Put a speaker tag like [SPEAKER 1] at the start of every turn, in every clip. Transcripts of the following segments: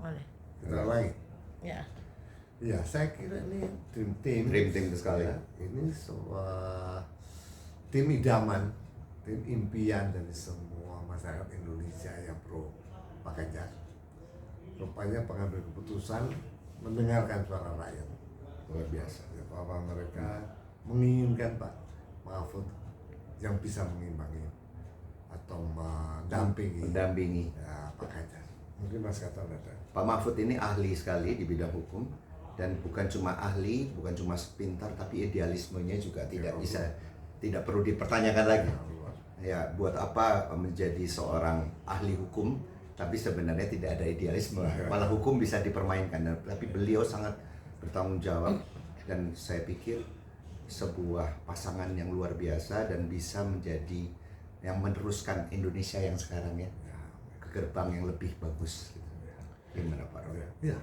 [SPEAKER 1] Boleh.
[SPEAKER 2] Kita ulangi.
[SPEAKER 1] Ya.
[SPEAKER 2] Ya, saya kira ini dream team
[SPEAKER 3] sekali.
[SPEAKER 2] Ya, ini sebuah tim idaman, tim impian dari semua masyarakat Indonesia yang pro Pak Ganjar. Rupanya pengambil keputusan mendengarkan suara rakyat, luar biasa. Ya, bahwa mereka menginginkan Pak Mahfud yang bisa mengimbangi atau mendampingi ya, Pak Ganjar. Mungkin Mas Gatot ada.
[SPEAKER 3] Pak Mahfud ini ahli sekali di bidang hukum, dan bukan cuma ahli, bukan cuma pintar, tapi idealismenya juga tidak perlu dipertanyakan lagi. Ya, buat apa menjadi seorang ahli hukum tapi sebenarnya tidak ada idealisme, malah hukum bisa dipermainkan. Tapi beliau sangat bertanggung jawab, dan saya pikir sebuah pasangan yang luar biasa dan bisa menjadi yang meneruskan Indonesia yang sekarang ya ke gerbang yang lebih bagus. Gimana Pak Roy?
[SPEAKER 2] Ya,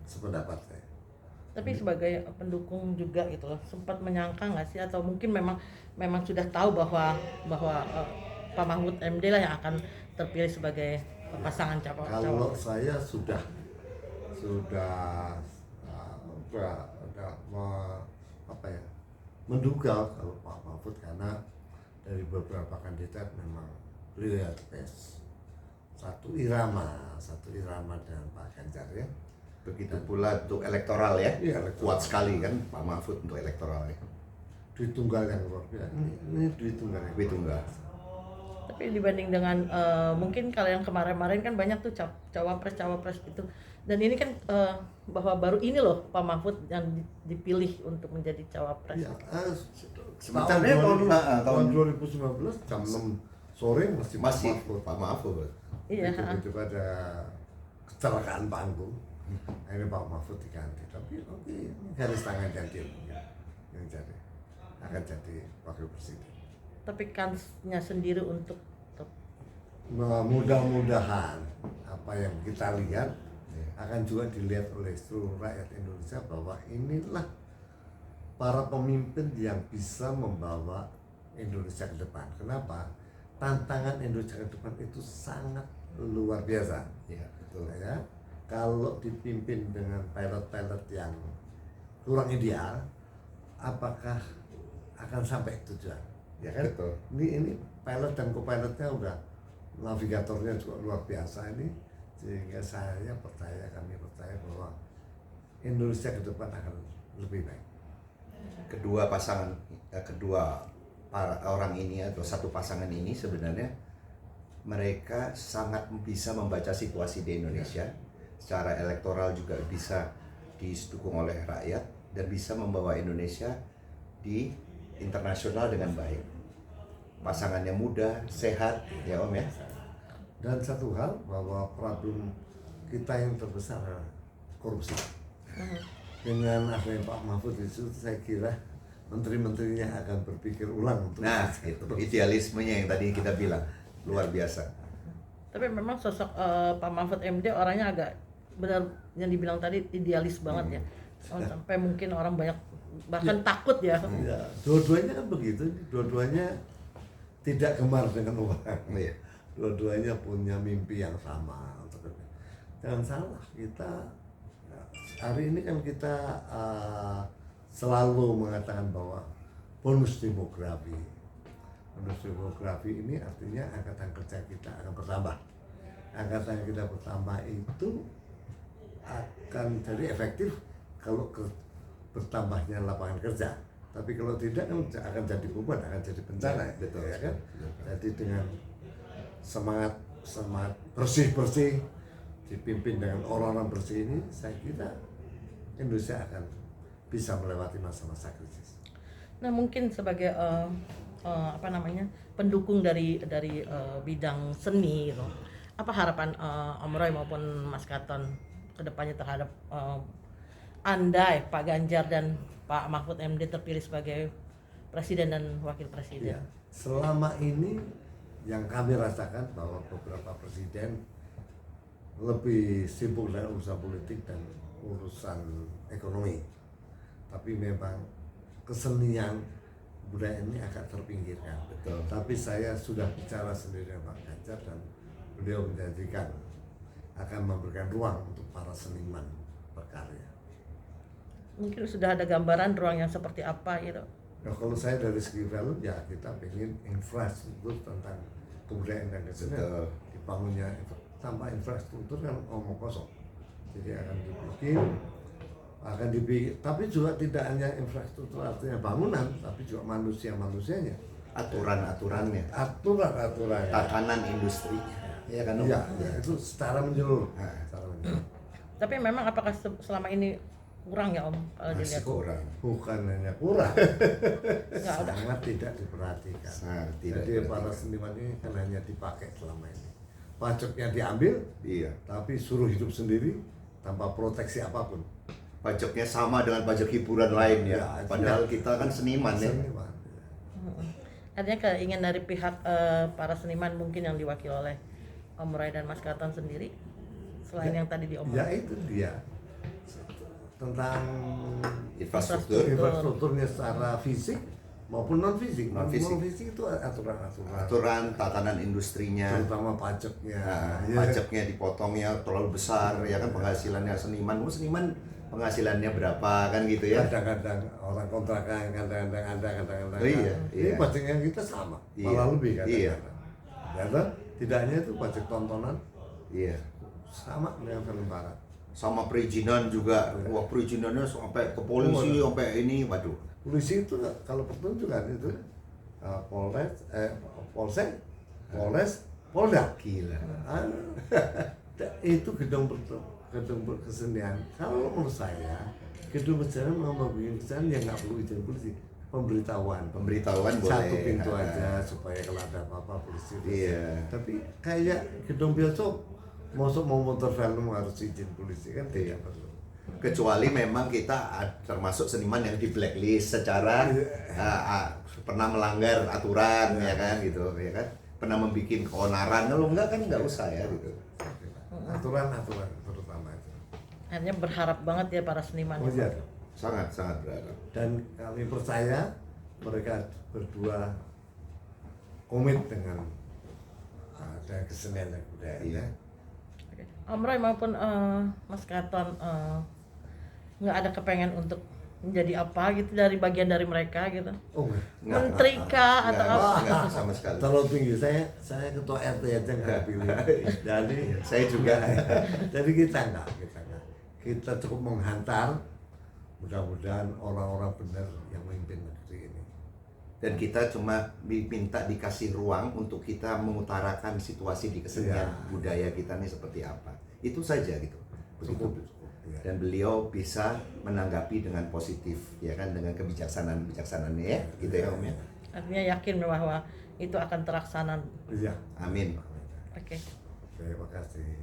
[SPEAKER 2] sependapat saya.
[SPEAKER 1] Tapi sebagai pendukung juga gitu loh, sempat menyangka nggak sih, atau mungkin memang sudah tahu bahwa Pak Mahfud MD lah yang akan terpilih sebagai pasangan capres?
[SPEAKER 2] Kalau saya sudah menduga kalau Pak Mahfud, karena dari beberapa kandidat memang beliau ya satu irama dengan Pak Ganjar ya.
[SPEAKER 3] Begitu pula untuk elektoral ya,
[SPEAKER 2] Elektoral.
[SPEAKER 3] kuat sekali kan Pak Mahfud untuk elektoral ya.
[SPEAKER 2] Duit tunggal yang luar biasa. Ini duit tunggal.
[SPEAKER 3] Duit tunggal.
[SPEAKER 1] Tapi dibanding dengan mungkin kalau yang kemarin-kemarin kan banyak tuh cawapres gitu, dan ini kan bahwa baru ini loh Pak Mahfud yang dipilih untuk menjadi cawapres.
[SPEAKER 2] Ya,
[SPEAKER 3] Sebenarnya
[SPEAKER 2] tahun 2019 jam 6 sore masih
[SPEAKER 3] Pak Mahfud.
[SPEAKER 1] Iya.
[SPEAKER 2] Begitu ada kecelakaan panggung, akhirnya Pak Mahfud diganti. Tapi oke, ini garis tangan Jantil yang akan jadi wakil presiden.
[SPEAKER 1] Tapi kansnya sendiri untuk
[SPEAKER 2] Nah, mudah-mudahan apa yang kita lihat akan juga dilihat oleh seluruh rakyat Indonesia, bahwa inilah para pemimpin yang bisa membawa Indonesia ke depan. Kenapa? Tantangan Indonesia ke depan itu sangat luar biasa.
[SPEAKER 3] Ya, betul.
[SPEAKER 2] Ya, kalau dipimpin dengan pilot-pilot yang kurang ideal, apakah akan sampai tujuan? Ya kan?
[SPEAKER 3] Betul.
[SPEAKER 2] Ini pilot dan co-pilotnya udah, navigatornya juga luar biasa ini, sehingga kami percaya bahwa Indonesia ke depan akan lebih baik.
[SPEAKER 3] Kedua orang ini atau satu pasangan ini sebenarnya mereka sangat bisa membaca situasi di Indonesia. Secara elektoral juga bisa didukung oleh rakyat dan bisa membawa Indonesia di internasional dengan baik. Pasangannya muda, sehat, ya Om ya.
[SPEAKER 2] Dan satu hal, bahwa problem kita yang terbesar adalah korupsi. Dengan adanya Pak Mahfud itu, saya kira menteri-menterinya akan berpikir ulang untuk
[SPEAKER 3] itu idealismenya yang tadi kita bilang luar biasa.
[SPEAKER 1] Tapi memang sosok Pak Mahfud MD orangnya agak benar yang dibilang tadi, idealis banget ya. Sampai mungkin orang banyak bahkan takut ya.
[SPEAKER 2] Ya, dua-duanya kan begitu, dua-duanya tidak gemar dengan uang.
[SPEAKER 3] Iya.
[SPEAKER 2] Dua-duanya punya mimpi yang sama. Jangan salah, kita hari ini kan kita selalu mengatakan bahwa bonus demografi ini artinya angkatan kerja kita akan bertambah. Angkatan kita bertambah itu akan jadi efektif kalau bertambahnya lapangan kerja. Tapi kalau tidak kan akan jadi beban, akan jadi bencana,
[SPEAKER 3] betul
[SPEAKER 2] ya kan? Jadi dengan semangat bersih dipimpin dengan orang-orang bersih ini, saya kira Indonesia akan bisa melewati masa-masa krisis.
[SPEAKER 1] Nah, mungkin sebagai pendukung dari bidang seni gitu, apa harapan Om Roy maupun Mas Gatot kedepannya terhadap andai Pak Ganjar dan Pak Mahfud MD terpilih sebagai presiden dan wakil presiden?
[SPEAKER 2] Ya, selama ini yang kami rasakan bahwa beberapa presiden lebih sibuk dengan urusan politik dan urusan ekonomi, tapi memang kesenian budaya ini agak terpinggirkan.
[SPEAKER 3] Betul.
[SPEAKER 2] Tapi saya sudah bicara sendiri dengan Pak Ganjar dan beliau menjanjikan akan memberikan ruang untuk para seniman berkarya.
[SPEAKER 1] Mungkin sudah ada gambaran ruang yang seperti apa gitu.
[SPEAKER 2] Nah, kalau saya dari segi value ya kita pengen infrastruktur tentang kebudayaan dan kesenian.
[SPEAKER 3] Betul.
[SPEAKER 2] Dibangunnya tanpa infrastruktur kan omong kosong. Jadi akan dibikin, tapi juga tidak hanya infrastruktur artinya bangunan, tapi juga manusianya,
[SPEAKER 3] Aturan-aturannya,
[SPEAKER 2] aturan-aturannya.
[SPEAKER 3] tatanan industrinya. Ya kan? Om?
[SPEAKER 2] Iya, itu secara menyeluruur.
[SPEAKER 3] Nah.
[SPEAKER 2] Secara menyeluruur.
[SPEAKER 1] Tapi memang apakah selama ini kurang ya Om kalau
[SPEAKER 3] Masih
[SPEAKER 1] dilihat?
[SPEAKER 3] kurang.
[SPEAKER 2] Bukan hanya kurang,
[SPEAKER 1] Nggak ada.
[SPEAKER 2] sangat tidak diperhatikan.
[SPEAKER 3] Sangat tidak
[SPEAKER 2] Jadi para
[SPEAKER 3] diperhatikan.
[SPEAKER 2] seniman ini kan hanya dipakai selama ini. Pajaknya diambil,
[SPEAKER 3] Iya.
[SPEAKER 2] tapi suruh hidup sendiri tanpa proteksi apapun.
[SPEAKER 3] Pajaknya sama dengan pajak hiburan lain ya.
[SPEAKER 2] Ya,
[SPEAKER 3] Padahal
[SPEAKER 2] iya.
[SPEAKER 3] kita kan seniman ya.
[SPEAKER 2] Seniman.
[SPEAKER 1] Artinya keinginan dari pihak para seniman mungkin yang diwakili oleh Om Roy dan Mas Katon sendiri selain yang tadi diomongin.
[SPEAKER 2] Ya itu dia tentang
[SPEAKER 3] Infrastruktur.
[SPEAKER 2] infrastrukturnya secara fisik maupun non fisik.
[SPEAKER 3] Non fisik.
[SPEAKER 2] Non fisik itu aturan-aturan,
[SPEAKER 3] Aturan tatanan industrinya.
[SPEAKER 2] terutama pajaknya.
[SPEAKER 3] Nah,
[SPEAKER 2] Ya.
[SPEAKER 3] pajaknya dipotongnya terlalu besar ya kan, penghasilannya seniman. Seniman penghasilannya berapa kan gitu ya.
[SPEAKER 2] Kadang-kadang orang kontrakan, kadang-kadang ada, kadang-kadang
[SPEAKER 3] Oh iya,
[SPEAKER 2] ada.
[SPEAKER 3] iya.
[SPEAKER 2] Ini pajaknya kita sama,
[SPEAKER 3] Iya,
[SPEAKER 2] malah lebih
[SPEAKER 3] iya.
[SPEAKER 2] kadang-kadang. Ya kan? Tidak hanya itu pajak tontonan
[SPEAKER 3] Iya.
[SPEAKER 2] sama dengan film barat.
[SPEAKER 3] Sama perizinan juga. Wah, perizinannya sampai ke polisi, sampai ini, waduh.
[SPEAKER 2] Polisi itu kalau pertunjukan itu Polsek, Polres, Polda.
[SPEAKER 3] Gila.
[SPEAKER 2] Ah, itu gedung kesenian. Kalau menurut saya gedung kesenian membuat kesenian yang nggak perlu izin polisi, pemberitahuan.
[SPEAKER 3] Pemberitahuan boleh.
[SPEAKER 2] Satu pintu aja supaya kalau ada apa-apa polisi.
[SPEAKER 3] Iya.
[SPEAKER 2] Tapi kayak gedung bioskop, masuk mau motor film harus izin polisi kan
[SPEAKER 3] Iya.
[SPEAKER 2] tidak perlu.
[SPEAKER 3] Kecuali memang kita termasuk seniman yang di blacklist secara pernah melanggar aturan ya kan gitu ya kan, pernah membuat keonaran. Kalau enggak kan nggak usah ya gitu.
[SPEAKER 2] Aturan-aturan terutama itu.
[SPEAKER 1] Akhirnya berharap banget ya para seniman.
[SPEAKER 2] Oh iya.
[SPEAKER 3] Sangat berharap.
[SPEAKER 2] Dan kami percaya mereka berdua komit dengan kesenian dan budaya.
[SPEAKER 3] Iya.
[SPEAKER 1] Oke. Om Roy maupun Mas Katon nggak ada kepengen untuk menjadi apa gitu dari bagian dari mereka gitu.
[SPEAKER 2] Oh,
[SPEAKER 1] Menteri kah atau apa?
[SPEAKER 3] Enggak, sama sekali.
[SPEAKER 2] terlalu tinggi. Saya ketua RT aja nggak pilih. Jadi
[SPEAKER 3] Saya juga.
[SPEAKER 2] Jadi kita enggak. Kita cukup menghantar. Mudah-mudahan orang-orang benar yang memimpin negeri ini.
[SPEAKER 3] Dan kita cuma diminta dikasih ruang untuk kita mengutarakan situasi di kesenian
[SPEAKER 2] Iya.
[SPEAKER 3] budaya kita nih seperti apa. Itu saja gitu. Begitu.
[SPEAKER 2] Cukup. Ya.
[SPEAKER 3] Dan beliau bisa menanggapi dengan positif ya kan, dengan kebijaksanaannya ya gitu ya Om ya.
[SPEAKER 1] Artinya yakin bahwa itu akan terlaksana.
[SPEAKER 2] Iya.
[SPEAKER 3] Amin.
[SPEAKER 1] Oke.
[SPEAKER 2] Terima kasih.